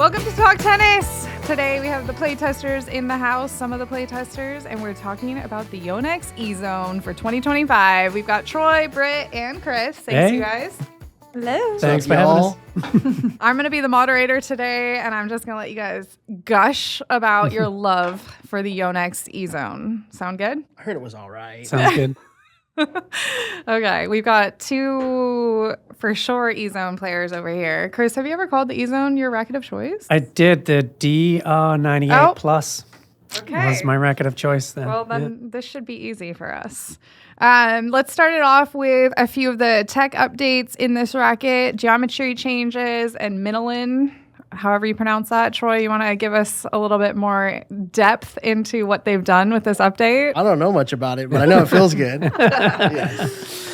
Welcome to Talk Tennis. Today we have the playtesters in the house, some of the playtesters, and we're talking about the Yonex EZONE for 2025. We've got Troy, Britt, and Chris. Thanks, you guys. Hello. Thanks for having us. I'm going to be the moderator today, and I'm just going to let you guys gush about your love for the Yonex EZONE. Sound good? I heard it was all right. Sounds good. Okay, we've got two for sure EZONE players over here. Chris, have you ever called the EZONE your racket of choice? I did. The DR98 Plus was my racket of choice then. Well, then this should be easy for us. Let's start it off with a few of the tech updates in this racket, geometry changes, and Minolin, however you pronounce that. Troy, you want to give us a little bit more depth into what they've done with this update? I don't know much about it, but I know it feels good. Yeah.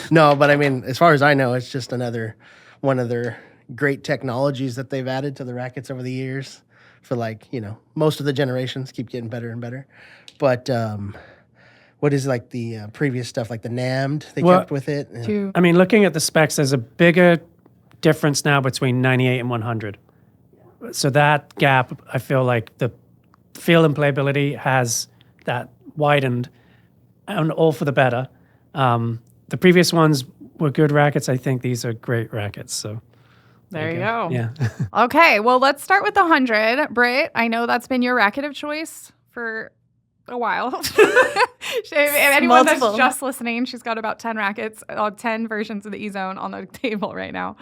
No, but I mean, as far as I know, it's just another one of their great technologies that they've added to the rackets over the years for most of the generations keep getting better and better. But what is like the previous stuff, like the NAMD, they kept with it? I mean, looking at the specs, there's a bigger difference now between 98 and 100. So that gap, I feel like the feel and playability has that widened, and all for the better. The previous ones were good rackets. I think these are great rackets. So there you go. Yeah. Okay, well, let's start with the 100. Britt, I know that's been your racket of choice for a while. Anyone Multiple. that's just listening, she's got about 10 rackets, 10 versions of the EZONE on the table right now.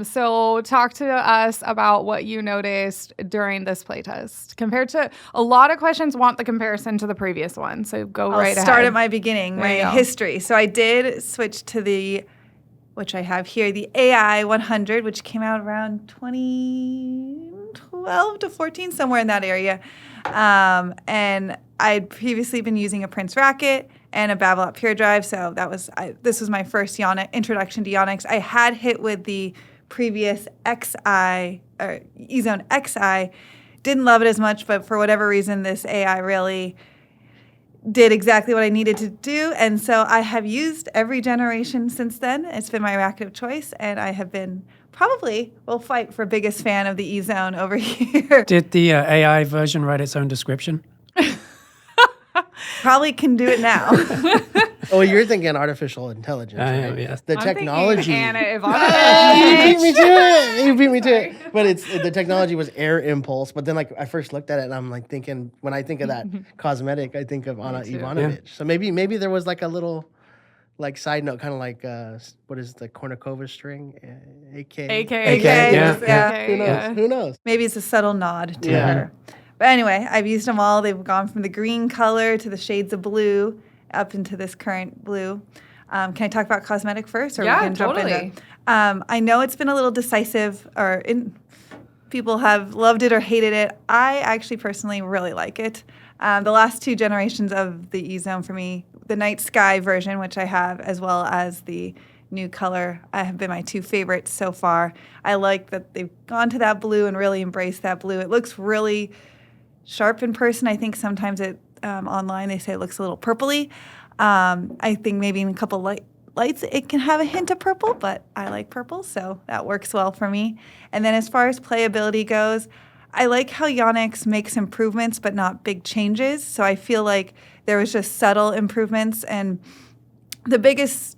So talk to us about what you noticed during this playtest. Compared to, a lot of questions want the comparison to the previous one, so go right ahead. I'll start at my beginning, There you my go. history. So I did switch to which I have here, the AI 100, which came out around 2012 to 14, somewhere in that area. And I'd previously been using a Prince racket and a Babolat Pure Drive, so this was my first introduction to Yonex. I had hit with the previous XI, or EZONE XI, didn't love it as much, but for whatever reason, this AI really did exactly what I needed to do, and so I have used every generation since then. It's been my racket of choice, and I have been will fight for biggest fan of the EZONE over here. Did the AI version write its own description? Probably can do it now. Oh, you're thinking artificial intelligence, I right? am, yes. The I'm technology. thinking Anna Ivanovic. You beat me to it. You beat me to it. But the technology was air impulse. But then I first looked at it and I'm like thinking, when I think of that cosmetic, I think of Anna too. Ivanovic. So maybe there was like a little side note, kind of like what is the Kornikova string? AK. Yeah. Who knows? Maybe it's a subtle nod to Yeah. her. But anyway, I've used them all. They've gone from the green color to the shades of blue up into this current blue. Can I talk about cosmetic first? Or Yeah, we can jump totally. into, I know it's been a little decisive, people have loved it or hated it. I actually personally really like it. The last two generations of the EZONE for me, the Night Sky version, which I have, as well as the new color, have been my two favorites so far. I like that they've gone to that blue and really embraced that blue. It looks really sharp in person. I think sometimes online they say it looks a little purpley. I think maybe in a couple lights it can have a hint of purple, but I like purple, so that works well for me. And then as far as playability goes, I like how Yonex makes improvements but not big changes. So I feel like there was just subtle improvements, and the biggest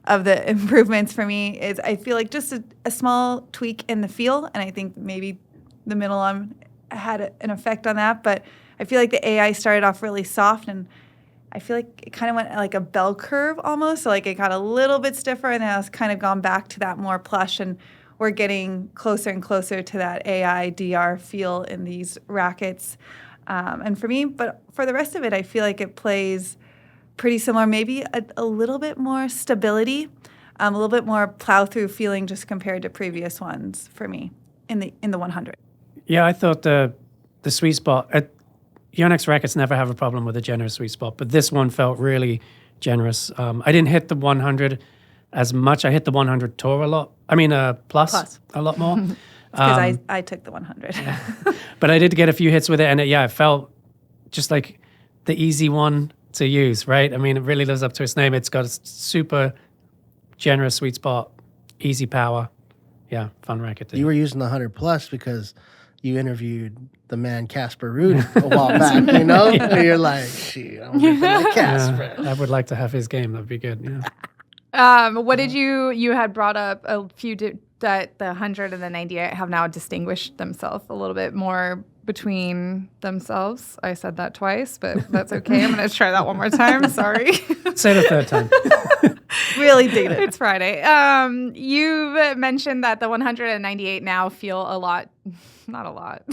of the improvements for me is I feel like just a small tweak in the feel, and I think maybe the middle arm had an effect on that, but I feel like the AI started off really soft, and I feel like it kind of went like a bell curve almost, so like it got a little bit stiffer, and then it's kind of gone back to that more plush, and we're getting closer and closer to that AI DR feel in these rackets. And for me, but for the rest of it, I feel like it plays pretty similar, maybe a little bit more stability, a little bit more plow-through feeling just compared to previous ones for me in the 100. Yeah, I thought the sweet spot Yonex rackets never have a problem with a generous sweet spot, but this one felt really generous. I didn't hit the 100 as much. I hit the 100 Tour a lot. I mean, plus a lot more. Because I took the 100. But I did get a few hits with it, and it felt just like the easy one to use, right? I mean, it really lives up to its name. It's got a super generous sweet spot, easy power. yeah, fun racket. You were using the 100 plus because you interviewed the man Casper Ruud a while back, you know? And you're like, shit, I'm ripping like Casper. I would like to have his game. That'd be good. Yeah. What did you had brought up a few that the 100 and the 98 have now distinguished themselves a little bit more between themselves. I said that twice, but that's okay. I'm going to try that one more time. Sorry. Say the third time. Really dated. It's Friday. You've mentioned that the 198 now feel a lot, not a lot.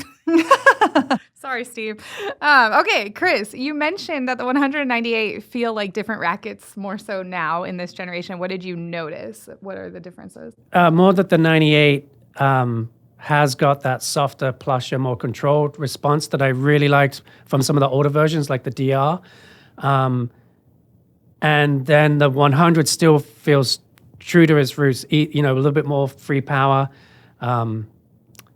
Sorry, Steve. Okay, Chris, you mentioned that the 198 feel like different rackets more so now in this generation. What did you notice? What are the differences? More that the 98 has got that softer, plusher, more controlled response that I really liked from some of the older versions, like the DR. And then the 100 still feels true to its roots, a little bit more free power,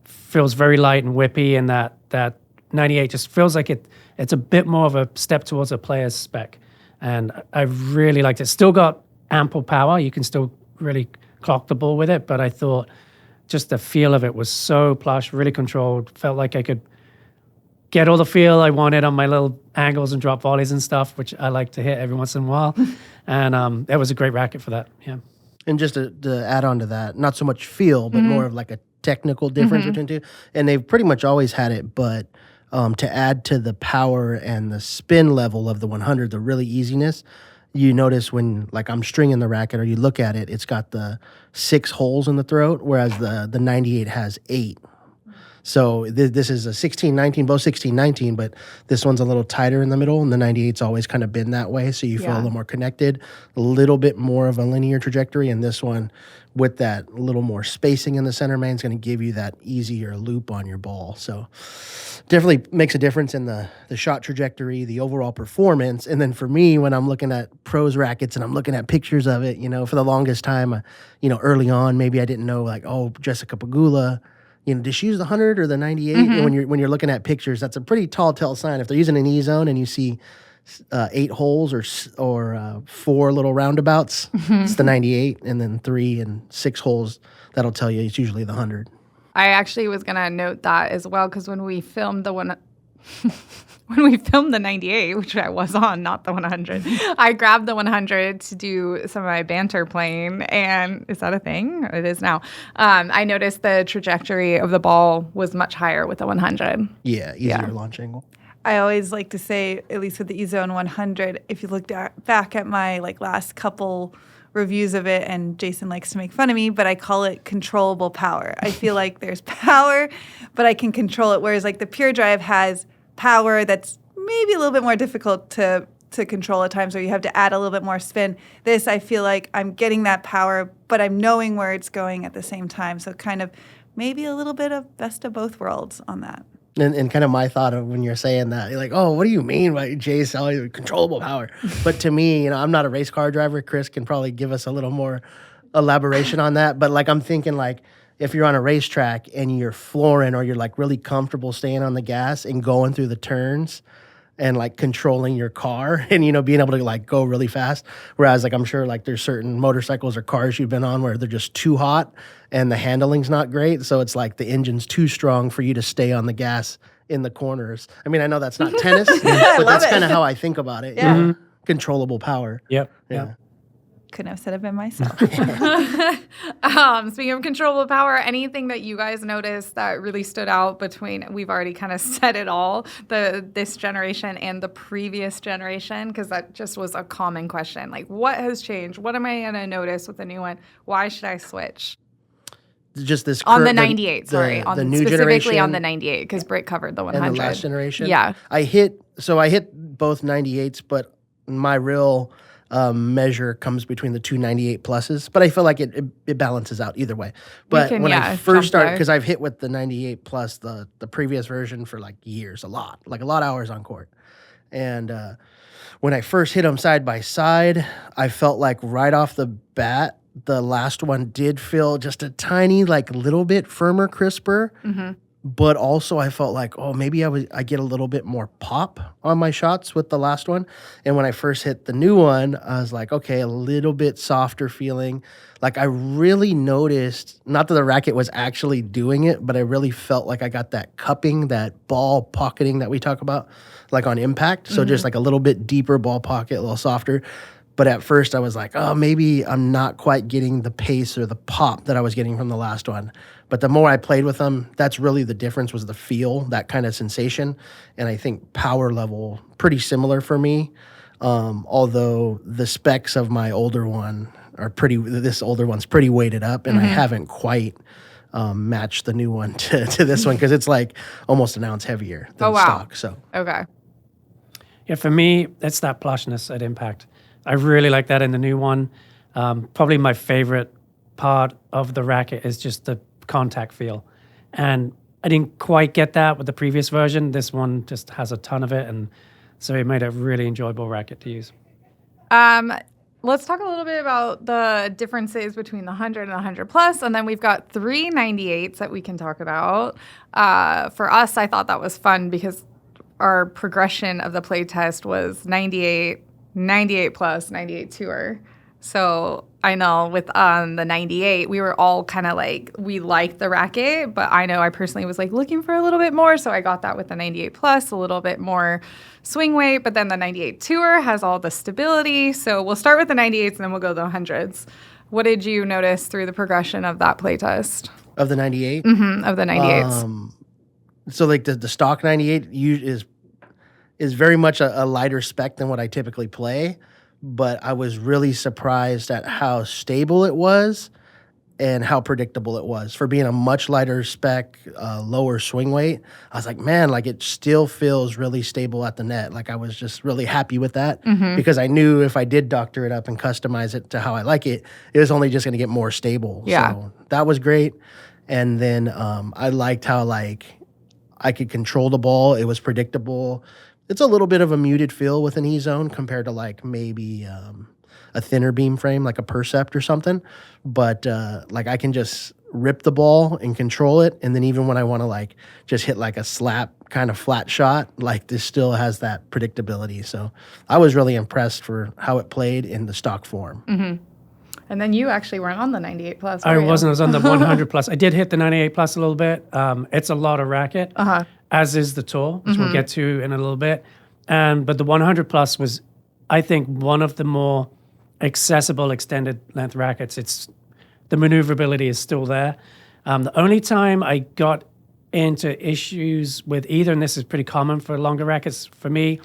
feels very light and whippy, and that 98 just feels like it's a bit more of a step towards a player's spec. And I really liked it. Still got ample power. You can still really clock the ball with it, but I thought just the feel of it was so plush, really controlled. Felt like I could get all the feel I wanted on my little angles and drop volleys and stuff, which I like to hit every once in a while. And it was a great racket for that. Yeah. And just to add on to that, not so much feel, but more of like a technical difference between two. And they've pretty much always had it, but to add to the power and the spin level of the 100, the really easiness, you notice when, like, I'm stringing the racket or you look at it, it's got the 6 holes in the throat, whereas the 98 has 8. So this is a 16-19, both 16-19, but this one's a little tighter in the middle, and the 98's always kind of been that way, so you feel a little more connected, a little bit more of a linear trajectory, and this one, with that little more spacing in the center main, is going to give you that easier loop on your ball. So definitely makes a difference in the shot trajectory, the overall performance. And then for me, when I'm looking at pros rackets and I'm looking at pictures of it, for the longest time, early on, maybe I didn't know, like, oh, Jessica Pegula, did she use the 100 or the 98? And when you're looking at pictures, that's a pretty tall sign. If they're using an E-zone and you see 8 holes or 4 little roundabouts, it's the 98, and then 3 and 6 holes, that'll tell you it's usually the 100. I actually was going to note that as well, because when we filmed the 98, which I was on, not the 100, I grabbed the 100 to do some of my banter playing. And is that a thing? It is now. I noticed the trajectory of the ball was much higher with the 100. Yeah, easier launch angle. I always like to say, at least with the EZONE 100, if you look back at my last couple reviews of it, and Jason likes to make fun of me, but I call it controllable power. I feel like there's power, but I can control it, whereas the Pure Drive has power that's maybe a little bit more difficult to control at times, or you have to add a little bit more spin. This, I feel like I'm getting that power, but I'm knowing where it's going at the same time. So kind of maybe a little bit of best of both worlds on that. And kind of my thought of when you're saying that, you're like, oh, what do you mean by Jay's selling controllable power? But to me, I'm not a race car driver. Chris can probably give us a little more elaboration on that. But I'm thinking if you're on a racetrack and you're flooring or you're really comfortable staying on the gas and going through the turns and controlling your car and being able to go really fast, whereas I'm sure there's certain motorcycles or cars you've been on where they're just too hot and the handling's not great, so it's the engine's too strong for you to stay on the gas in the corners. I mean, I know that's not tennis, but that's kind of how I think about it. Yeah. Controllable power. Yep. Couldn't have said it been myself. Speaking of controllable power, anything that you guys noticed that really stood out between, we've already kind of said it all, this generation and the previous generation, because that just was a common question. What has changed? What am I going to notice with the new one? Why should I switch? Just this on the 98, the new specifically generation, on the 98, because Britt covered the 100. And the last generation. Yeah. I hit both 98s, but my real measure comes between the two 98 pluses, but I feel like it balances out either way. But when I first started, because I've hit with the 98 plus the previous version for years, a lot of hours on court. And when I first hit them side by side, I felt right off the bat, the last one did feel just a tiny, little bit firmer, crisper. but also I felt like, oh, maybe I get a little bit more pop on my shots with the last one. And when I first hit the new one, I was like, okay, a little bit softer feeling. Like I really noticed, not that the racket was actually doing it, but I really felt like I got that cupping, that ball pocketing that we talk about, like on impact. So just like a little bit deeper ball pocket, a little softer. But at first I was like, oh, maybe I'm not quite getting the pace or the pop that I was getting from the last one. But the more I played with them, that's really the difference, was the feel, that kind of sensation. And I think power level, pretty similar for me. Although the specs of my older one are this older one's pretty weighted up, and I haven't quite matched the new one to this one, because it's like almost an ounce heavier than stock. So Okay. Yeah, for me, it's that plushness at impact. I really like that in the new one. Probably my favorite part of the racket is just the contact feel. And I didn't quite get that with the previous version. This one just has a ton of it, and so it made a really enjoyable racket to use. Let's talk a little bit about the differences between the 100 and the 100 plus, and then we've got 3 98s that we can talk about. For us, I thought that was fun because our progression of the playtest was 98, 98 plus, 98 tour. So I know with the 98, we were all kind of like, we liked the racket, but I know I personally was like looking for a little bit more. So I got that with the 98 plus, a little bit more swing weight, but then the 98 tour has all the stability. So we'll start with the 98s and then we'll go to the 100s. What did you notice through the progression of that playtest? of the 98, Of the 98s. so like the stock 98 is very much a lighter spec than what I typically play. But I was really surprised at how stable it was and how predictable it was. For being a much lighter spec, lower swing weight, I was like, man, like it still feels really stable at the net. Like I was just really happy with that, because I knew if I did doctor it up and customize it to how I like it, it was only just going to get more stable. Yeah. So that was great. And then I liked how like I could control the ball. It was predictable. It's a little bit of a muted feel with an E-Zone compared to like maybe a thinner beam frame, like a Percept or something. But like I can just rip the ball and control it. And then even when I want to like just hit like a slap kind of flat shot, like this still has that predictability. So I was really impressed for how it played in the stock form. And then you actually weren't on the 98 plus. I were you? wasn't. I was on the 100 plus. I did hit the 98 plus a little bit. It's a lot of racket, as is the tour, which we'll get to in a little bit. But the 100 plus was, I think, one of the more accessible extended length rackets. It's the maneuverability is still there. The only time I got into issues with either, and this is pretty common for longer rackets for me,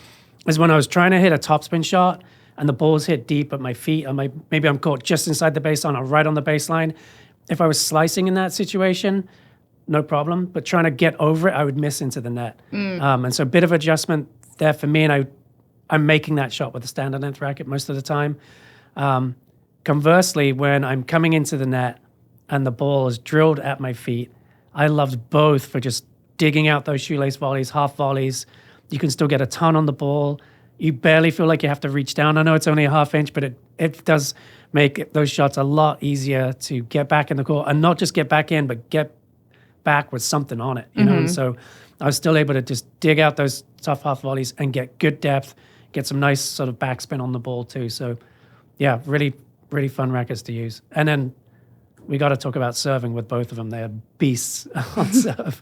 is when I was trying to hit a topspin shot and the ball's hit deep at my feet. Maybe I'm caught just inside the baseline or right on the baseline. If I was slicing in that situation, no problem. But trying to get over it, I would miss into the net. And so a bit of adjustment there for me, and I'm making that shot with a standard length racket most of the time. Conversely, when I'm coming into the net and the ball is drilled at my feet, I loved both for just digging out those shoelace volleys, half volleys. You can still get a ton on the ball. You barely feel like you have to reach down. I know it's only a half inch, but it does make those shots a lot easier to get back in the court, and not just get back in, but get back with something on it, you know? And so I was still able to just dig out those tough half volleys and get good depth, get some nice sort of backspin on the ball too. So yeah, really, really fun rackets to use. And then we got to talk about serving with both of them. They're beasts on serve.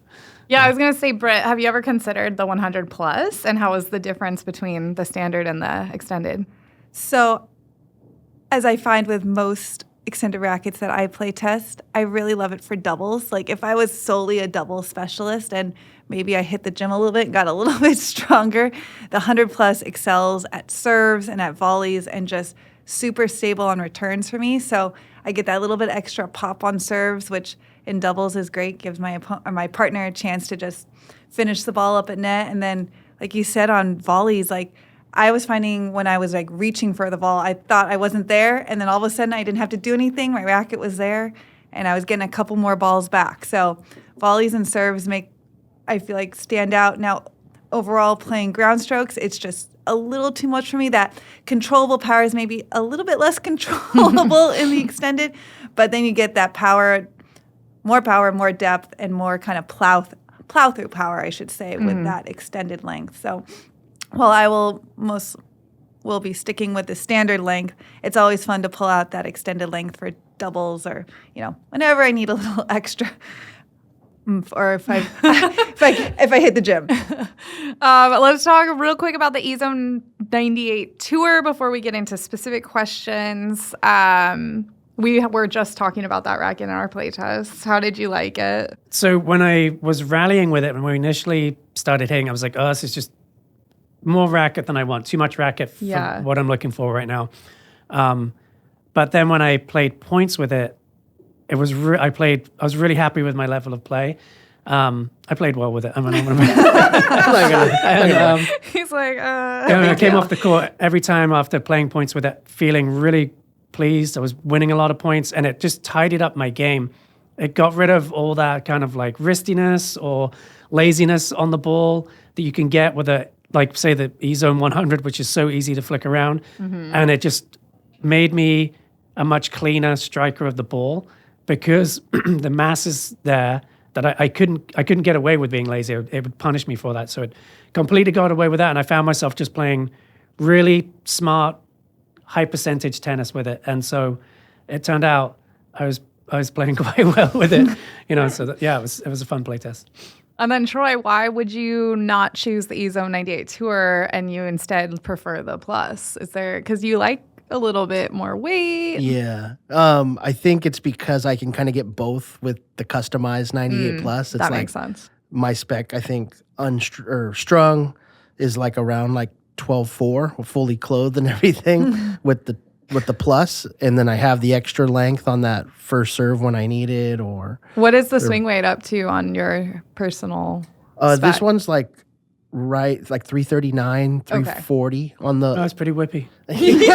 Yeah, I was going to say, Britt, have you ever considered the 100 plus, and how was the difference between the standard and the extended? So, as I find with most extended rackets that I play test, I really love it for doubles. Like if I was solely a double specialist and maybe I hit the gym a little bit and got a little bit stronger, the 100 plus excels at serves and at volleys and just super stable on returns for me. So I get that little bit extra pop on serves, which in doubles is great, gives my partner a chance to just finish the ball up at net. And then, like you said, on volleys, like I was finding when I was like reaching for the ball, I thought I wasn't there. And then all of a sudden I didn't have to do anything. My racket was there and I was getting a couple more balls back. So volleys and serves make, I feel like, stand out. Now, overall playing ground strokes, it's just a little too much for me. That controllable power is maybe a little bit less controllable in the extended, but then you get that power, more depth, and more kind of plow through power, I should say, with that extended length. So while I will be sticking with the standard length, it's always fun to pull out that extended length for doubles or, whenever I need a little extra. Or if I if I hit the gym. Let's talk real quick about the EZONE 98 Tour before we get into specific questions. We were just talking about that racket in our playtest. How did you like it? So when I was rallying with it, when we initially started hitting, I was like, oh, this is just more racket than I want. Too much racket for what I'm looking for right now. But then when I played points with it, it was I was really happy with my level of play. I played well with it. He's like, I came off the court every time after playing points with it, feeling really pleased. I was winning a lot of points, and it just tidied up my game. It got rid of all that kind of like wristiness or laziness on the ball that you can get with say the EZONE 100, which is so easy to flick around. And it just made me a much cleaner striker of the ball because the mass is there that I couldn't get away with being lazy. It would punish me for that. So it completely got away with that. And I found myself just playing really smart, high percentage tennis with it. And so it turned out I was playing quite well with it. So it was a fun play test. And then Troy, why would you not choose the EZONE 98 Tour and you instead prefer the Plus? Is there, because you like a little bit more weight? Yeah. I think it's because I can kind of get both with the customized 98 Plus. It's that makes sense. My spec, I think, strung is like around like 12.4, fully clothed and everything with the Plus, and then I have the extra length on that first serve when I need it. Or what is the swing weight up to on your personal spec? This one's like 339, 340 on the. Oh, it's pretty whippy. Easy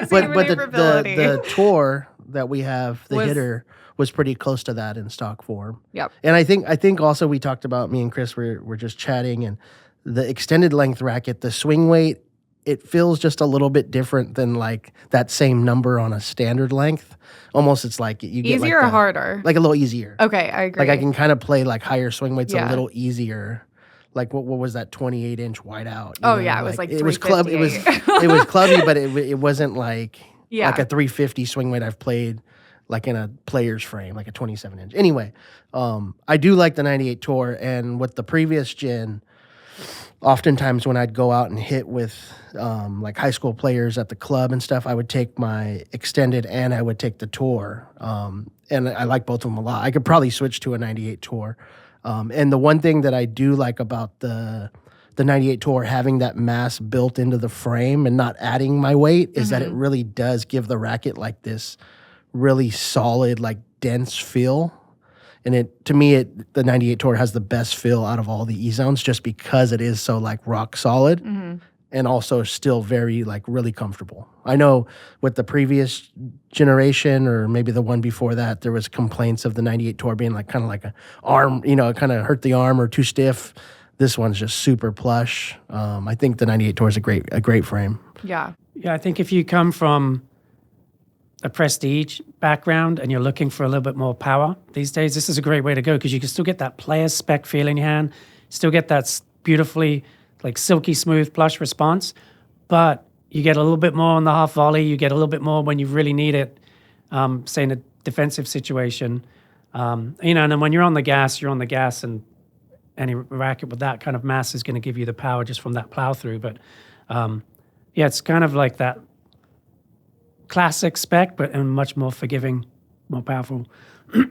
but maneuverability. the tour that we have, the hitter was pretty close to that in stock form. Yep. And I think also we talked about, me and Chris were just chatting, and the extended length racket, the swing weight, it feels just a little bit different than like that same number on a standard length. Almost it's like you get easier or harder? Like a little easier. Okay, I agree. Like I can kind of play like higher swing weights a little easier. Like what was that 28-inch wide out? It was like it was club. It was clubby, but it wasn't like like a 350 swing weight I've played like in a player's frame, like a 27-inch. Anyway, I do like the 98 Tour, and with the previous gen, oftentimes when I'd go out and hit with like high school players at the club and stuff, I would take my extended and I would take the Tour, and I like both of them a lot. I could probably switch to a 98 Tour. And the one thing that I do like about the 98 Tour having that mass built into the frame and not adding my weight is that it really does give the racket like this really solid, like dense feel. And to me, the 98 Tour has the best feel out of all the EZONES just because it is so like rock solid and also still very like really comfortable. I know with the previous generation or maybe the one before that, there was complaints of the 98 Tour being like kind of like an arm, it kind of hurt the arm or too stiff. This one's just super plush. I think the 98 Tour is a great frame. Yeah. Yeah, I think if you come from a prestige background and you're looking for a little bit more power these days, this is a great way to go because you can still get that player spec feel in your hand, still get that beautifully like silky smooth plush response, but you get a little bit more on the half volley, you get a little bit more when you really need it, say in a defensive situation, and then when you're on the gas, and any racket with that kind of mass is going to give you the power just from that plow through. But it's kind of like that classic spec, but a much more forgiving, more powerful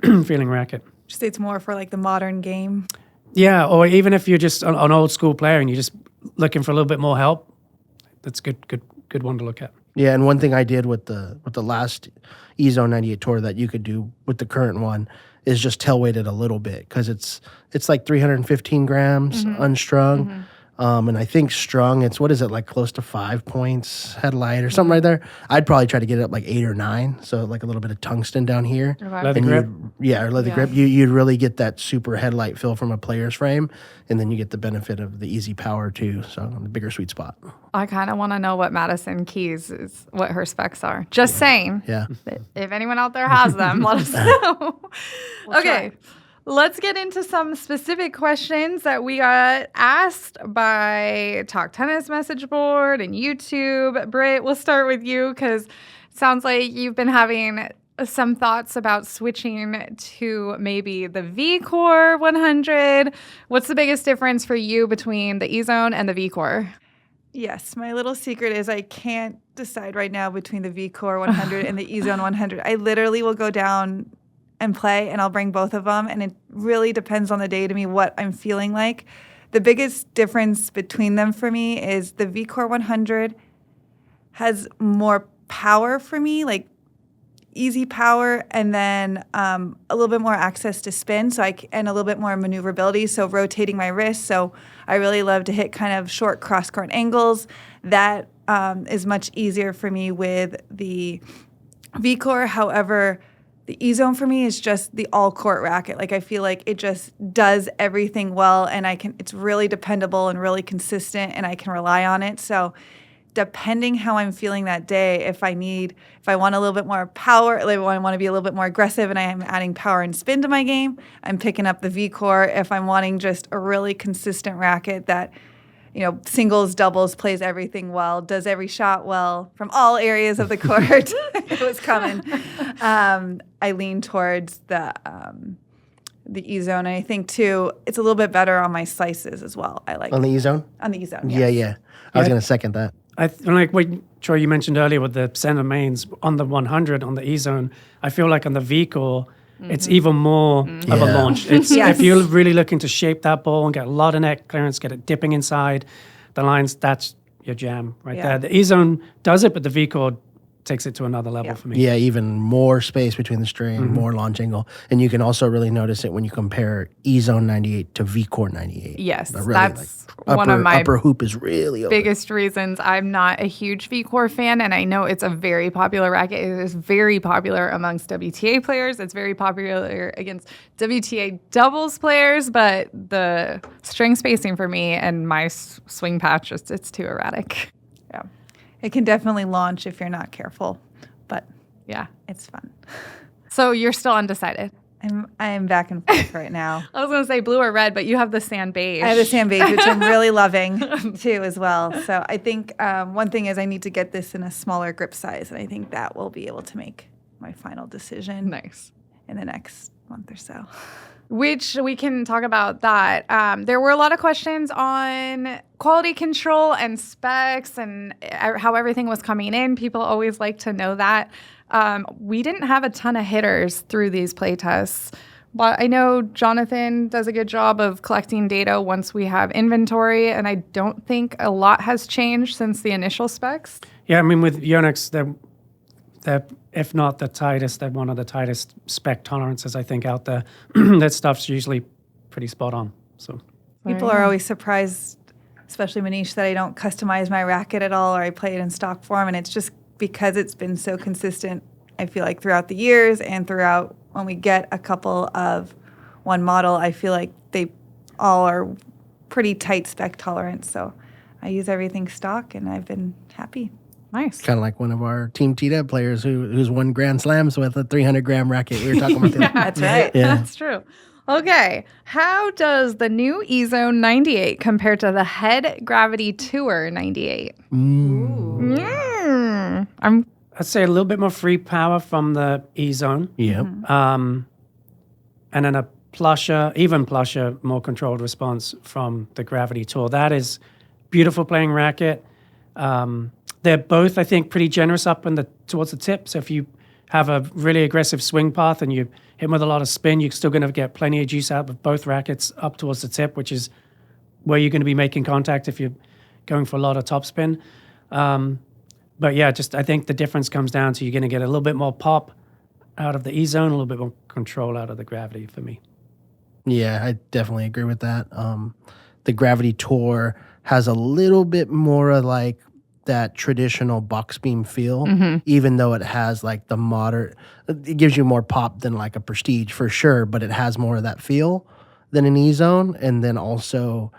feeling racket. Just say it's more for like the modern game. Yeah, or even if you're just an old school player and you're just looking for a little bit more help, that's good one to look at. Yeah, and one thing I did with the last EZONE 98 Tour that you could do with the current one is just tail weight it a little bit because it's like 315 grams unstrung. And I think strung, it's, what is it, like close to 5 points headlight or something right there. I'd probably try to get it up like 8 or 9. So like a little bit of tungsten down here. Leather grip. Or leather grip. You'd really get that super headlight feel from a player's frame. And then you get the benefit of the easy power too. So the bigger sweet spot. I kind of want to know what Madison Keys is, what her specs are. Just saying. Yeah. If anyone out there has them, let us know. Okay. Let's get into some specific questions that we got asked by Talk Tennis message board and YouTube. Britt, we'll start with you because it sounds like you've been having some thoughts about switching to maybe the Vcore 100. What's the biggest difference for you between the EZONE and the Vcore? Yes, my little secret is I can't decide right now between the Vcore 100 and the EZONE 100. I literally will go down and play, and I'll bring both of them, and it really depends on the day to me what I'm feeling like. The biggest difference between them for me is the Vcore 100 has more power for me, like easy power, and then a little bit more access to spin, and a little bit more maneuverability, so rotating my wrist. So I really love to hit kind of short cross-court angles. That is much easier for me with the Vcore. However, the EZONE for me is just the all-court racket. Like I feel like it just does everything well, and it's really dependable and really consistent, and I can rely on it. So depending how I'm feeling that day, if I want a little bit more power, like I want to be a little bit more aggressive and I am adding power and spin to my game, I'm picking up the Vcore. If I'm wanting just a really consistent racket that, singles, doubles, plays everything well, does every shot well from all areas of the court, it was coming. I lean towards the EZONE. And I think, too, it's a little bit better on my slices as well. I like On the EZONE? On the EZONE, yes. Yeah. I was going to second that. Like what Troy you mentioned earlier with the center mains on the 100 on the EZONE. I feel like on the Vcore, it's even more of a launch. It's Yes. If you're really looking to shape that ball and get a lot of net clearance, get it dipping inside the lines, that's your jam right Yeah. there. The EZONE does it, but the Vcore takes it to another level for me. Yeah, even more space between the string, more launch angle. And you can also really notice it when you compare EZONE 98 to Vcore 98. Yes, Really, that's one of my upper hoop is really open. biggest reasons I'm not a huge Vcore fan, and I know it's a very popular racket. It is very popular amongst WTA players. It's very popular against WTA doubles players, but the string spacing for me and my swing patch, it's too erratic. Yeah. It can definitely launch if you're not careful, but Yeah. it's fun. So you're still undecided. I'm back and forth right now. I was going to say blue or red, but you have the sand beige. I have the sand beige, which I'm really loving too as well. So I think one thing is I need to get this in a smaller grip size, and I think that will be able to make my final decision Nice. in the next month or so. Which we can talk about that. There were a lot of questions on quality control and specs and how everything was coming in. People always like to know that. We didn't have a ton of hitters through these playtests, but I know Jonathan does a good job of collecting data once we have inventory, and I don't think a lot has changed since the initial specs. Yeah, I mean, with Yonex, they're if not the tightest, they're one of the tightest spec tolerances, I think, out there. That stuff's usually pretty spot on. So People are always surprised, especially Manish, that I don't customize my racket at all or I play it in stock form. And it's just because it's been so consistent, I feel like throughout the years and throughout when we get a couple of one model, I feel like they all are pretty tight spec tolerance. So I use everything stock and I've been happy. Nice. Kind of like one of our Team T-Dub players who's won Grand Slams with a 300-gram racket. We were talking about that. That's right. Yeah. That's true. Okay. How does the new EZONE 98 compare to the Head Gravity Tour 98? I'd say a little bit more free power from the EZONE. Yeah. And then a even plusher, more controlled response from the Gravity Tour. That is beautiful playing racket. They're both, I think, pretty generous up towards the tip. So if you have a really aggressive swing path and you hit with a lot of spin, you're still going to get plenty of juice out of both rackets up towards the tip, which is where you're going to be making contact if you're going for a lot of topspin. But yeah, I think the difference comes down to you're going to get a little bit more pop out of the EZONE, a little bit more control out of the Gravity for me. Yeah, I definitely agree with that. The Gravity Tour has a little bit more of like that traditional box beam feel, even though it has like the moderate, it gives you more pop than like a Prestige for sure, but it has more of that feel than an EZONE. And then also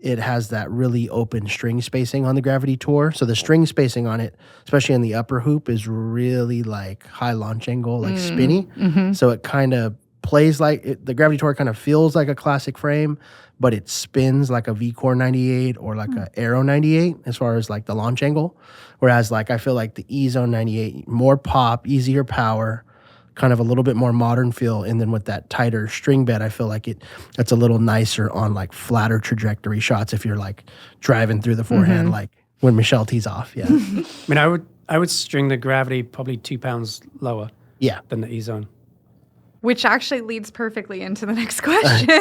it has that really open string spacing on the Gravity Tour. So the string spacing on it, especially in the upper hoop, is really like high launch angle, like spinny. So it kind of plays like the Gravity Tour kind of feels like a classic frame, but it spins like a Vcore 98 or like a Aero 98 as far as like the launch angle. Whereas like I feel like the EZONE 98, more pop, easier power, kind of a little bit more modern feel. And then with that tighter string bed, I feel like it's a little nicer on like flatter trajectory shots if you're like driving through the forehand, like when Michelle tees off. Yeah. I mean, I would string the Gravity probably 2 pounds lower Yeah. than the EZONE. Which actually leads perfectly into the next question.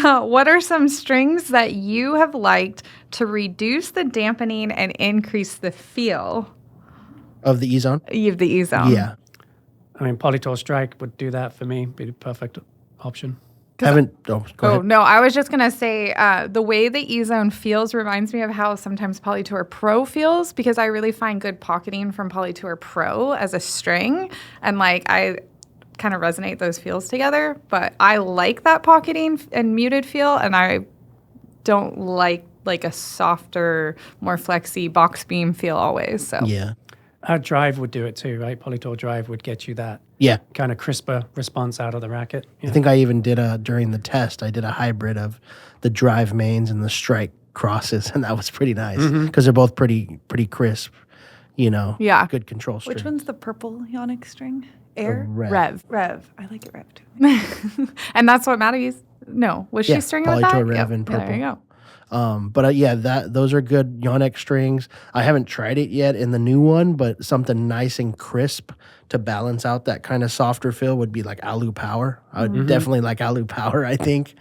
What are some strings that you have liked to reduce the dampening and increase the feel Of the EZONE? of the EZONE? Yeah. I mean, Polytour Strike would do that for me. Be the perfect option. Go ahead. No, I was just going to say the way the EZONE feels reminds me of how sometimes Polytour Pro feels, because I really find good pocketing from Polytour Pro as a string. And like I kind of resonate those feels together, but I like that pocketing and muted feel, and I don't like a softer, more flexy box beam feel always. So Yeah. Our drive would do it too, right? Polytour Drive would get you that Yeah. kind of crisper response out of the racket. I think I even did during the test, I did a hybrid of the drive mains and the strike crosses, and that was pretty nice because they're both pretty crisp, Yeah. good control strings. Which one's the purple Yonex string? Air? Rev. Rev. I like it Rev too. And that's what Maddie's. No, was she Yeah, stringing with that? Polytour Rev in There purple. you go. But yeah, those are good Yonex strings. I haven't tried it yet in the new one, but something nice and crisp to balance out that kind of softer feel would be like Alu Power. I would definitely like Alu Power, I think.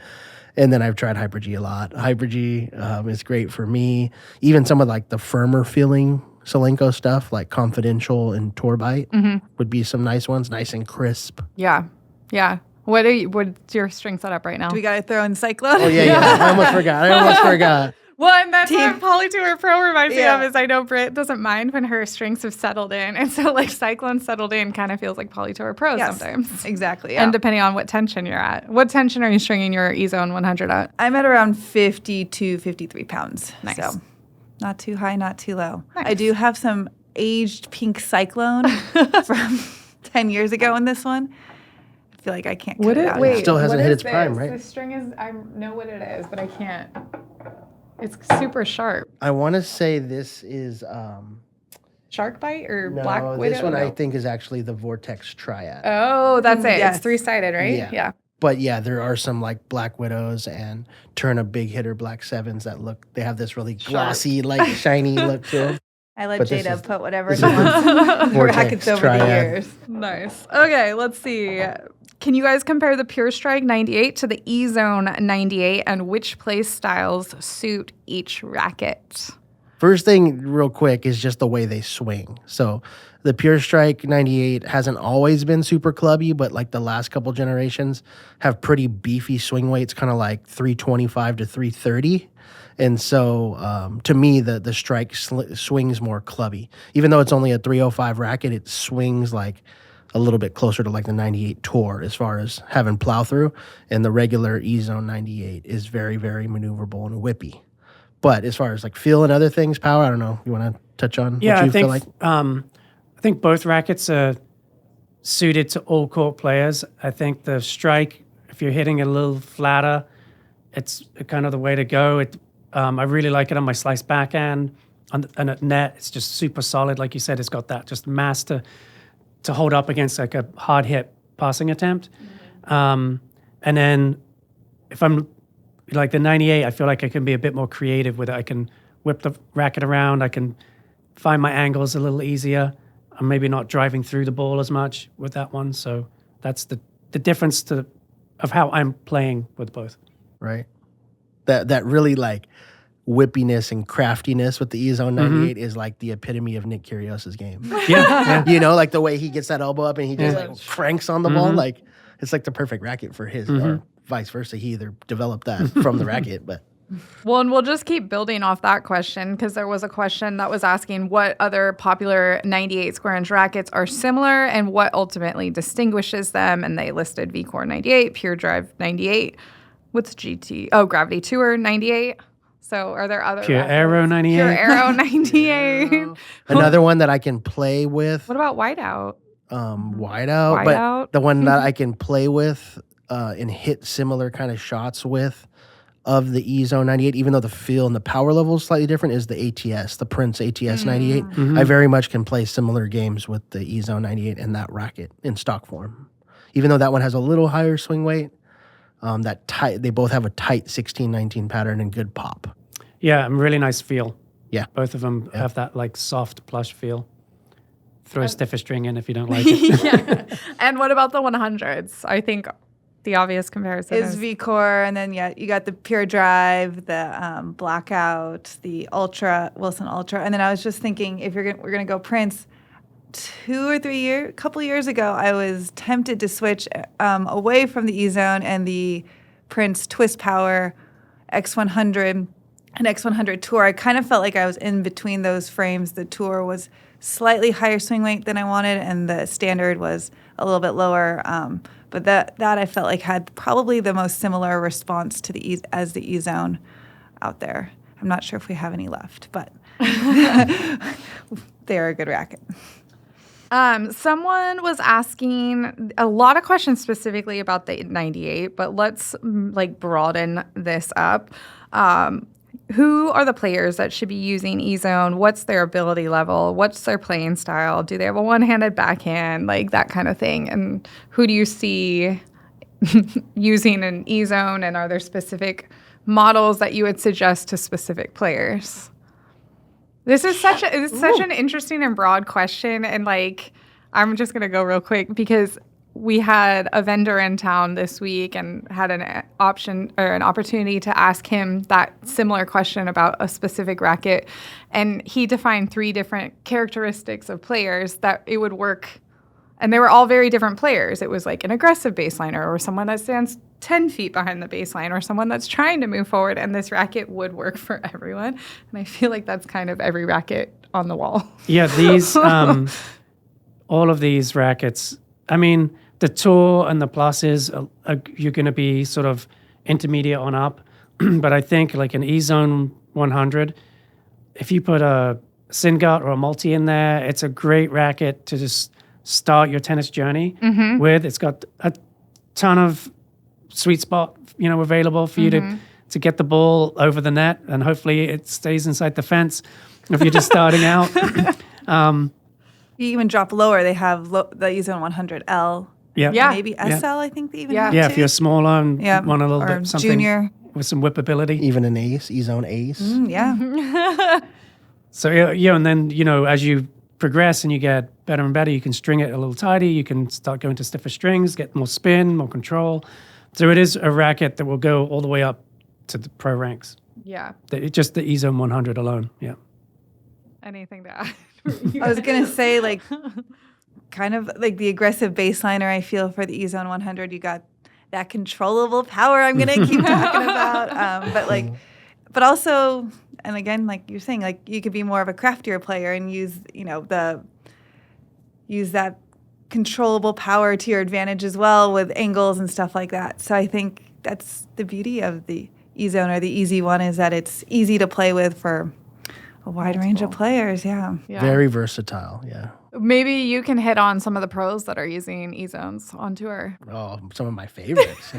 And then I've tried Hyper G a lot. Hyper G is great for me. Even some of like the firmer feeling Solenko stuff, like Confidential and Torbite, would be some nice ones, nice and crisp. Yeah. Yeah. What's your string setup right now? Do we got to throw in Cyclone? Oh yeah. I almost forgot. Well, and that's Team. what Polytour Pro reminds me Yeah. of, is I know Britt doesn't mind when her strings have settled in. And so like Cyclone settled in kind of feels like Polytour Pro Yes, sometimes. exactly. Yeah. And depending on what tension you're at. What tension are you stringing your EZONE 100 at? I'm at around 50 to 53 pounds. Nice. So not too high, not too low. Nice. I do have some aged pink Cyclone from 10 years ago in this one. I feel like I can't cut it out. Wait. Still hasn't hit its prime, right? The string is, I know what it is, but I can't. It's super sharp. I want to say this is Shark bite or no, black widow? this one I No. think is actually the Vortex Triad. Oh, that's it. Yes. It's three-sided, right? Yeah. But yeah, there are some like Black Widows and Turn a Big Hitter Black Sevens that they have this really glossy, like shiny look to them. I let But this Jada is- put whatever this he is wants. Vortex Rackets over the Triad. years. Nice. Okay, let's see. Can you guys compare the Pure Strike 98 to the EZONE 98, and which play styles suit each racket? First thing, real quick, is just the way they swing. So the Pure Strike 98 hasn't always been super clubby, but like the last couple generations have pretty beefy swing weights, kind of like 325 to 330. And so to me, the Strike swings more clubby. Even though it's only a 305 racket, it swings like a little bit closer to like the 98 Tour as far as having plow through. And the regular EZONE 98 is very, very maneuverable and whippy. But as far as like feel and other things, power, I don't know. You want to touch on Yeah, what you I think feel like? I think both rackets are suited to all court players. I think the Strike, if you're hitting a little flatter, it's kind of the way to go. I really like it on my slice backhand, and at net, it's just super solid. Like you said, it's got that just mass to hold up against like a hard hit passing attempt. And then if I'm like the 98, I feel like I can be a bit more creative with it. I can whip the racket around. I can find my angles a little easier. I'm maybe not driving through the ball as much with that one. So that's the difference of how I'm playing with both. Right. That really like whippiness and craftiness with the EZONE 98 is like the epitome of Nick Kyrgios's game. Yeah. You know, like the way he gets that elbow up and he just like cranks on the ball. Like it's like the perfect racket for his, or vice versa. He either developed that from the racket, but Well, and we'll just keep building off that question, because there was a question that was asking what other popular 98 square inch rackets are similar and what ultimately distinguishes them. And they listed Vcore 98, Pure Drive 98. What's GT? Oh, Gravity Tour 98. So are there other Pure rackets? Aero 98. Pure Arrow 98. another one that I can play with. What about Whiteout? whiteout, Whiteout. but the one that I can play with and hit similar kind of shots with of the EZONE 98, even though the feel and the power level is slightly different, is the ATS, the Prince ATS 98. I very much can play similar games with the EZONE 98 and that racket in stock form. Even though that one has a little higher swing weight, they both have a tight 16-19 pattern and good pop. Yeah, and really nice feel. Yeah. Both of them have that like soft plush feel. Throw a stiffer string in if you don't like it. Yeah. And what about the 100s? I think the obvious comparison Is Vcore, and then you got the Pure Drive, the Blackout, the Wilson Ultra, and then I was just thinking if we're gonna go Prince. 2 or 3 years, a couple years ago, I was tempted to switch away from the EZONE and the Prince Twist Power X100 and X100 Tour. I kind of felt like I was in between those frames. The Tour was slightly higher swing weight than I wanted, and the Standard was a little bit lower. But that I felt like had probably the most similar response to the EZONE out there. I'm not sure if we have any left, but they're a good racket. Someone was asking a lot of questions specifically about the 98, but let's broaden this up. Who are the players that should be using EZONE? What's their ability level? What's their playing style? Do they have a one-handed backhand? Like that kind of thing. And who do you see using an EZONE? And are there specific models that you would suggest to specific players? This is such an interesting and broad question, and I'm just gonna go real quick because we had a vendor in town this week and had an opportunity to ask him that similar question about a specific racket, and he defined 3 different characteristics of players that it would work. And they were all very different players. It was like an aggressive baseliner or someone that stands 10 feet behind the baseline or someone that's trying to move forward. And this racket would work for everyone. And I feel like that's kind of every racket on the wall. Yeah, these, all of these rackets, I mean, the Tour and the Pluses, you're going to be sort of intermediate on up. But I think like an EZONE 100, if you put a Singut or a multi in there, it's a great racket to just start your tennis journey with. It's got a ton of sweet spot, available for you to get the ball over the net, and hopefully it stays inside the fence if you're just starting out. You even drop lower. They have the EZONE 100L. Yeah. Maybe SL, I think they even have Yeah, too. if you're smaller and want a little or bit something junior. with some whippability. Even an ace, EZONE ace. Yeah. So, and then, as you progress and you get better and better, you can string it a little tighter. You can start going to stiffer strings, get more spin, more control. So it is a racket that will go all the way up to the pro ranks. Yeah. Just the EZONE 100 alone. Yeah. Anything to add? I was going to say, kind of like the aggressive baseliner I feel for the EZONE 100. You got that controllable power I'm going to keep talking about. But also, and again, like you're saying, you could be more of a craftier player and use that controllable power to your advantage as well with angles and stuff like that. So I think that's the beauty of the EZONE or the EZ1 is that it's easy to play with for a wide range of players. Yeah. Very versatile. Yeah. Maybe you can hit on some of the pros that are using EZONEs on tour. Oh, some of my favorites.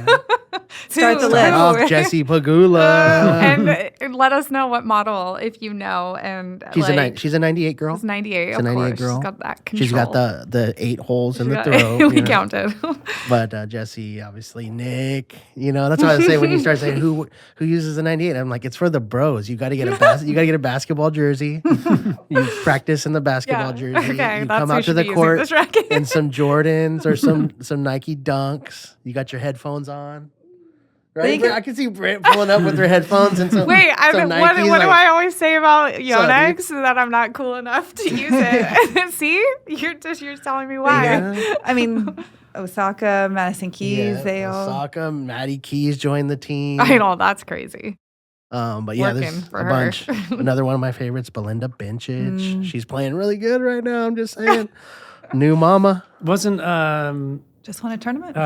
Start the Start list. off Jessie Pagula. And let us know what model if you know. And she's a 98 girl. She's 98. She's of a 98 course. girl. She's got that control. She's got the 8 holes in the throw. We counted. But Jessie, obviously, Nick. That's what I say when you start saying who uses a 98. I'm like, it's for the bros. You got to get a basketball jersey. You practice in the basketball jersey. Okay, you that's come who out to should the be using court this racket. in some Jordans or some Nike Dunks. You got your headphones on. Right? I can see Britt pulling up with her headphones and some. Wait, some what do Nikes, I always say about Yonex? That I'm not cool enough to use it. See, you're telling me why. Yeah. I mean, Osaka, Madison Keys, they all. Osaka, Maddie Keys joined the team. I know, that's crazy. But yeah, Working there's for a her. bunch. Another one of my favorites, Belinda Bencic. She's playing really good right now. I'm just saying. New mama. Wasn't Just won a tournament.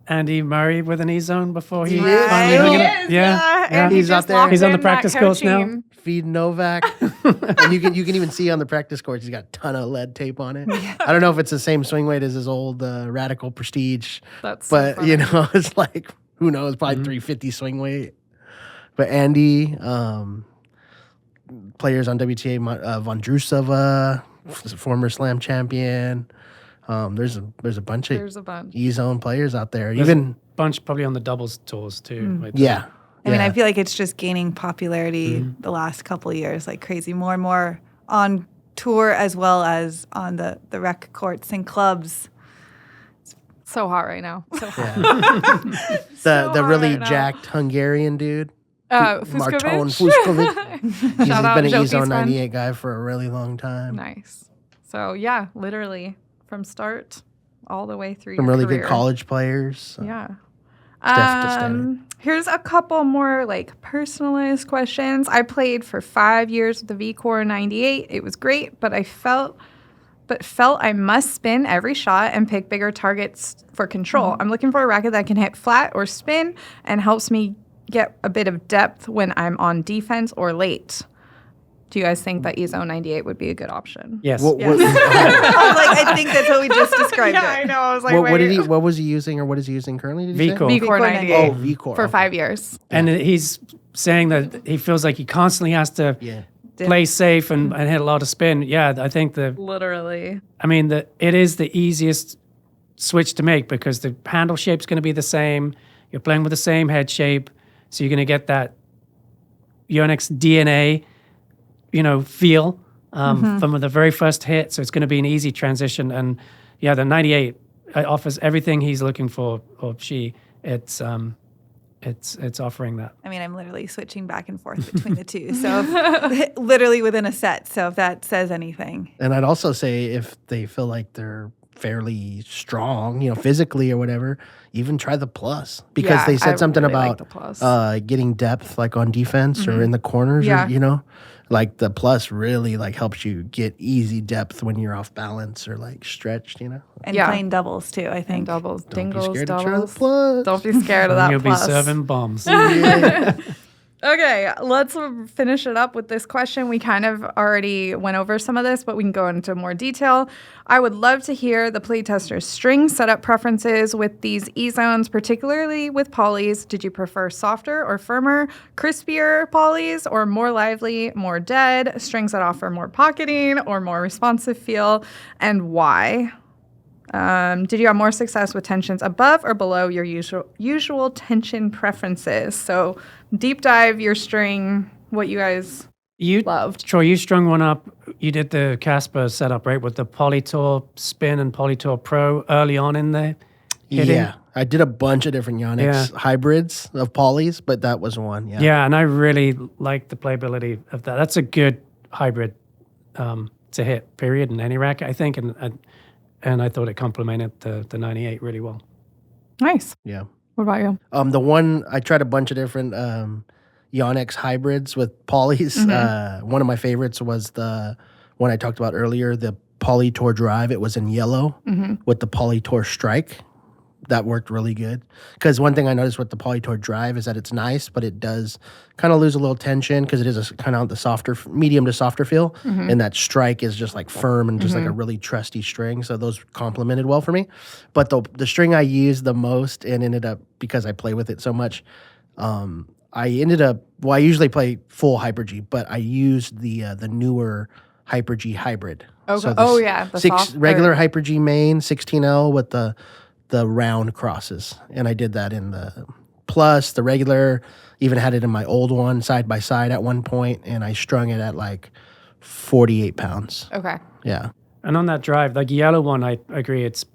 Andy Murray with an E-Zone before he Right. finally hung it up? He is, Yeah. and he He's just out there. locked He's on the in that practice course now. coaching. Feed Novak. And you can even see on the practice courts, he's got a ton of lead tape on it. I don't know if it's the same swing weight as his old Radical Prestige, That's so but funny. you know, it's like, who knows, probably 350 swing weight. But Andy, players on WTA, Vondrousova, former Slam champion. There's a bunch of There's a bunch. E-Zone players out there. There's Even a bunch probably on the doubles tours too. Like yeah. I mean, yeah. I feel like it's just gaining popularity the last couple of years, like crazy. More and more on tour as well as on the rec courts and clubs. So hot right now. So hot. the hot really right now. jacked Hungarian dude. Marton Fuskovic. Fuskovic. He's Shout out been an Joki's E-Zone friend. 98 guy for a really long time. Nice. So yeah, literally from start all the way through. Some your really career. good college players. So. Yeah. Devastating. Here's a couple more like personalized questions. I played for 5 years with the Vcore 98. It was great, but felt I must spin every shot and pick bigger targets for control. I'm looking for a racket that can hit flat or spin and helps me get a bit of depth when I'm on defense or late. Do you guys think that EZONE 98 would be a good option? Yes. What, I was like, I think that's what we just described Yeah, I it. know. I was like, what was he using or what is he using currently? Did you say? Vcore. Vcore 98 Oh, Vcore. for okay. 5 years. And he's saying that he feels like he constantly has to Yeah. play safe and hit a lot of spin. Yeah, I think Literally. it is the easiest switch to make because the handle shape's going to be the same. You're playing with the same head shape, so you're going to get that Yonex DNA, feel from the very first hit. So it's going to be an easy transition. And yeah, the 98 offers everything he's looking for, or she. It's offering that. I mean, I'm literally switching back and forth between the two. So literally within a set. So if that says anything. And I'd also say if they feel like they're fairly strong, physically or whatever, even try the plus because Yeah, they said I something really like about the plus. getting depth like on defense or in the corners. Yeah. Or, like the plus really like helps you get easy depth when you're off balance or like stretched. And Yeah. playing doubles too, I think. Doubles, Don't be dingles, scared to try the doubles. plus. Don't be scared of that You'll plus. be serving bombs. Okay, let's finish it up with this question. We kind of already went over some of this, but we can go into more detail. I would love to hear the playtester's string setup preferences with these E-Zones, particularly with polys. Did you prefer softer or firmer, crispier polys, or more lively, more dead, strings that offer more pocketing or more responsive feel, and why? Did you have more success with tensions above or below your usual tension preferences? So deep dive your string, what you guys loved. Troy, you strung one up. You did the Casper setup, right, with the Polytour Spin and Polytour Pro early on in the hitting. Yeah. I did a bunch of different Yonex hybrids of polys, but that was one. Yeah. Yeah, and I really like the playability of that. That's a good hybrid to hit, period, in any racket, I think. And I thought it complemented the 98 really well. Nice. Yeah. What about you? The one I tried a bunch of different Yonex hybrids with polys. One of my favorites was the one I talked about earlier, the Polytour Drive. It was in yellow with the Polytour Strike. That worked really good. Because one thing I noticed with the Polytour Drive is that it's nice, but it does kind of lose a little tension because it is kind of the softer, medium to softer feel. And that Strike is just like firm and just like a really trusty string. So those complemented well for me. But the string I used the most and ended up, because I play with it so much, I usually play full Hyper G, but I used the newer Hyper G hybrid. Okay. So The regular Hyper G main, 16L with the round crosses. And I did that in the Plus, the regular, even had it in my old one side by side at one point, and I strung it at like 48 pounds. Okay. Yeah. And on that drive, like yellow one, I agree, it's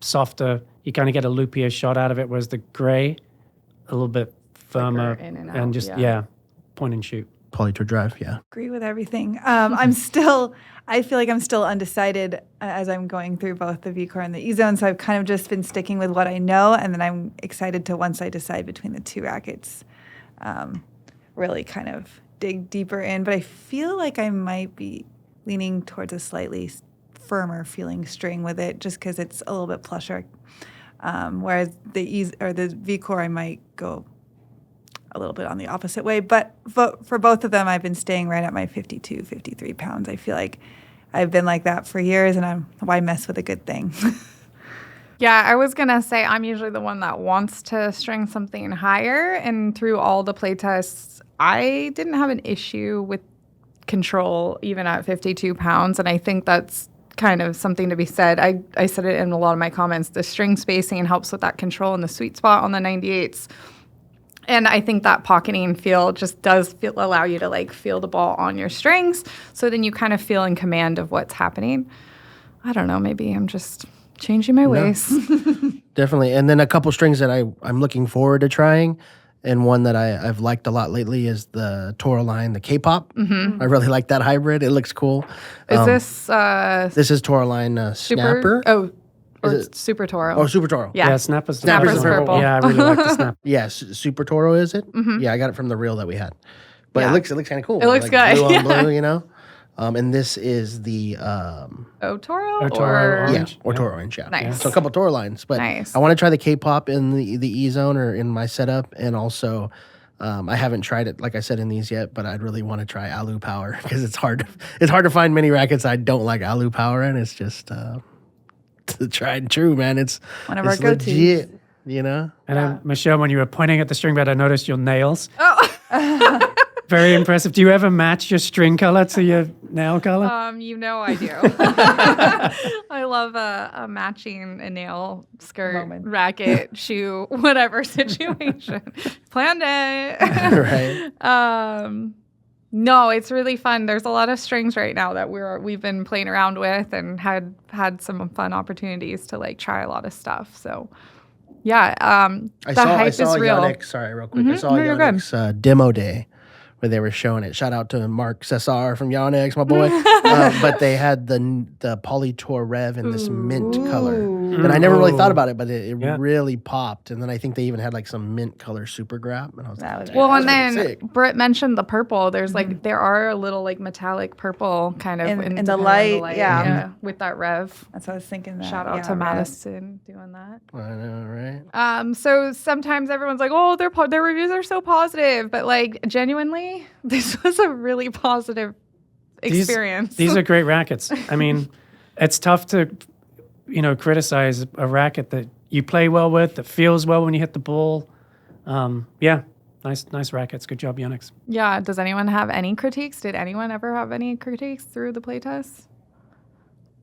softer. You kind of get a loopier shot out of it, whereas the gray, a little bit firmer in and out, just, yeah. point and shoot. Polytour Drive, yeah. Agree with everything. I feel like I'm still undecided as I'm going through both the Vcore and the EZONE. So I've kind of just been sticking with what I know, and then I'm excited to, once I decide between the two rackets, really kind of dig deeper in. But I feel like I might be leaning towards a slightly firmer feeling string with it, just because it's a little bit plusher. Whereas the Vcore, I might go a little bit on the opposite way. But for both of them, I've been staying right at my 52, 53 pounds. I feel like I've been like that for years, and why mess with a good thing? Yeah, I was going to say I'm usually the one that wants to string something higher. And through all the play tests, I didn't have an issue with control even at 52 pounds. And I think that's kind of something to be said. I said it in a lot of my comments. The string spacing helps with that control and the sweet spot on the 98s. And I think that pocketing feel just does allow you to like feel the ball on your strings. So then you kind of feel in command of what's happening. I don't know. Maybe I'm just changing my ways. Definitely. And then a couple strings that I'm looking forward to trying, and one that I've liked a lot lately is the Toro line, the K-pop. Mm-hmm. I really like that hybrid. It looks cool. Is this This is Toro line Snapper. Oh, or Super Toro. Oh, Super Toro. Yeah, Snapper's purple. Yeah, I really like the snap. Yes, Super Toro is it? Mm-hmm. Yeah, I got it from the reel that we had. But Yeah. it looks kind of cool. It looks like good. Blue on Yeah. blue, you know? And this is the Toro? Or Toro Or orange. or Toro orange, yeah. Nice. So a couple Toro lines, but Nice. I want to try the K-pop in the E-Zone or in my setup, and also I haven't tried it like I said in these yet, but I'd really want to try Alu Power because it's hard to find many rackets I don't like Alu Power in. It's just tried and true, man. It's One of our it's go-tos. legit, you know. And then, Michelle, when you were pointing at the string bed, I noticed your nails. Oh. Very impressive. Do you ever match your string color to your nail color? You know I do. I love a matching a nail, skirt, Moment. racket, shoe, whatever situation. Planned it. Right. No, it's really fun. There's a lot of strings right now that we've been playing around with and had some fun opportunities to like try a lot of stuff. So yeah, I the hype saw is real. Yonex, sorry, real quick. I saw No, you're good. Yonex demo day where they were showing it. Shout out to Mark Cesar from Yonex, my boy. But they had the Polytour Rev in this mint color. And I never really thought about it, but it Yeah. really popped. And then I think they even had like some mint color super grab. And I was That like, was "Damn, Well, that's and pretty then sick." Britt mentioned the purple. There's like there are a little like metallic purple kind of In depending the on light, yeah. with that rev. That's what I was thinking. Shout out to Madison doing that. I know, right? So sometimes everyone's like, "Oh, their reviews are so positive," but like genuinely, this was a really positive experience. These are great rackets. I mean, it's tough to, criticize a racket that you play well with, that feels well when you hit the ball. Yeah, nice rackets. Good job, Yonex. Yeah. Does anyone have any critiques? Did anyone ever have any critiques through the playtest?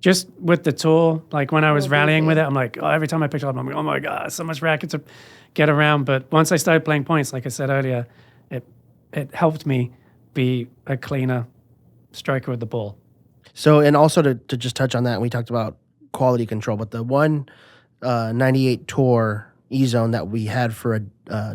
Just with the tool, like when I was rallying with it, I'm like, every time I pick it up, I'm like, oh my God, so much racket to get around. But once I started playing points, like I said earlier, it helped me be a cleaner striker with the ball. So, and also to just touch on that, we talked about quality control, but the 198 Tour E-Zone that we had for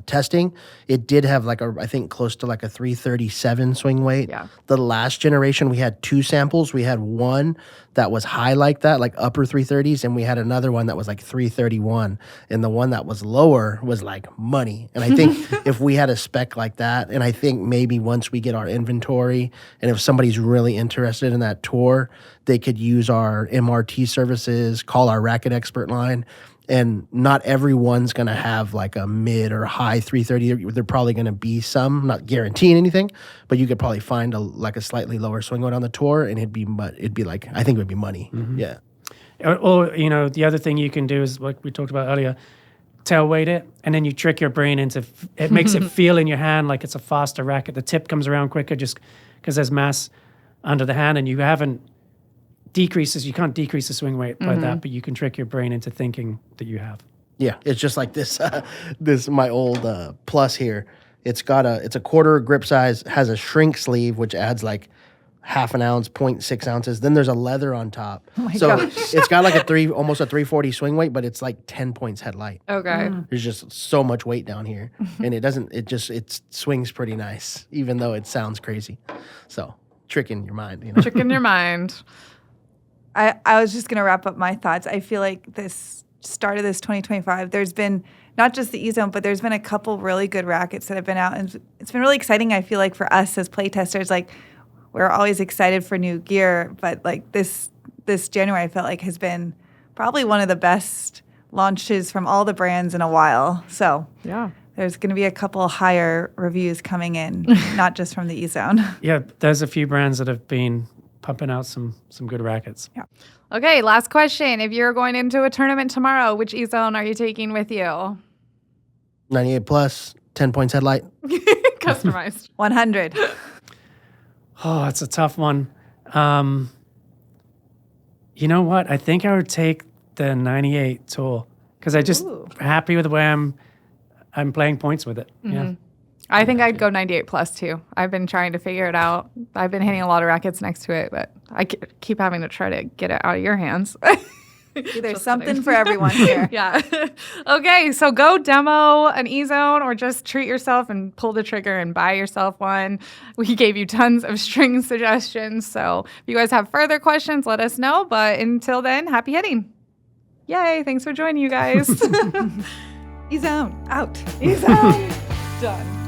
testing, it did have I think close to like a 337 swing weight. Yeah. The last generation, we had two samples. We had one that was high like that, like upper 330s, and we had another one that was like 331. And the one that was lower was like money. And I think if we had a spec like that, and I think maybe once we get our inventory, and if somebody's really interested in that tour, they could use our MRT services, call our racket expert line. And not everyone's going to have like a mid or high 330. They're probably going to be some, not guaranteeing anything, but you could probably find a slightly lower swing weight on the tour, and it'd be like, I think it would be money. Mm-hmm. Yeah. Or, the other thing you can do is, like we talked about earlier, tail weight it, and then you trick your brain into, it makes it feel in your hand like it's a faster racket. The tip comes around quicker just because there's mass under the hand, and you can't decrease the swing weight by that, but you can trick your brain into thinking that you have. Yeah. It's just like this, my old Plus here. It's a quarter grip size, has a shrink sleeve, which adds like half an ounce, 0.6 ounces. Then there's a leather on top. Oh my so gosh. it's got like almost a 340 swing weight, but it's like 10 points head light. Okay. There's just so much weight down here, and it swings pretty nice, even though it sounds crazy. So tricking your mind, Trick in your mind. I was just going to wrap up my thoughts. I feel like this start of this 2025, there's been not just the E-Zone, but there's been a couple really good rackets that have been out. And it's been really exciting, I feel like, for us as playtesters. Like, we're always excited for new gear, but like this January, I felt like has been probably one of the best launches from all the brands in a while. So Yeah. there's going to be a couple higher reviews coming in, not just from the EZONE. Yeah, there's a few brands that have been pumping out some good rackets. Okay, last question. If you're going into a tournament tomorrow, which EZONE are you taking with you? 98 plus, 10 points headlight. Customized. 100. Oh, it's a tough one. You know what? I think I would take the 98 tool because I just Ooh. happy with the way I'm playing points with it. Yeah. I think I'd go 98 plus too. I've been trying to figure it out. I've been hitting a lot of rackets next to it, but I keep having to try to get it out of your hands. There's something for everyone here. Yeah. Okay, so go demo an EZONE or just treat yourself and pull the trigger and buy yourself one. We gave you tons of string suggestions. So if you guys have further questions, let us know. But until then, happy hitting. Yay, thanks for joining, you guys. EZONE, out. EZONE. Done.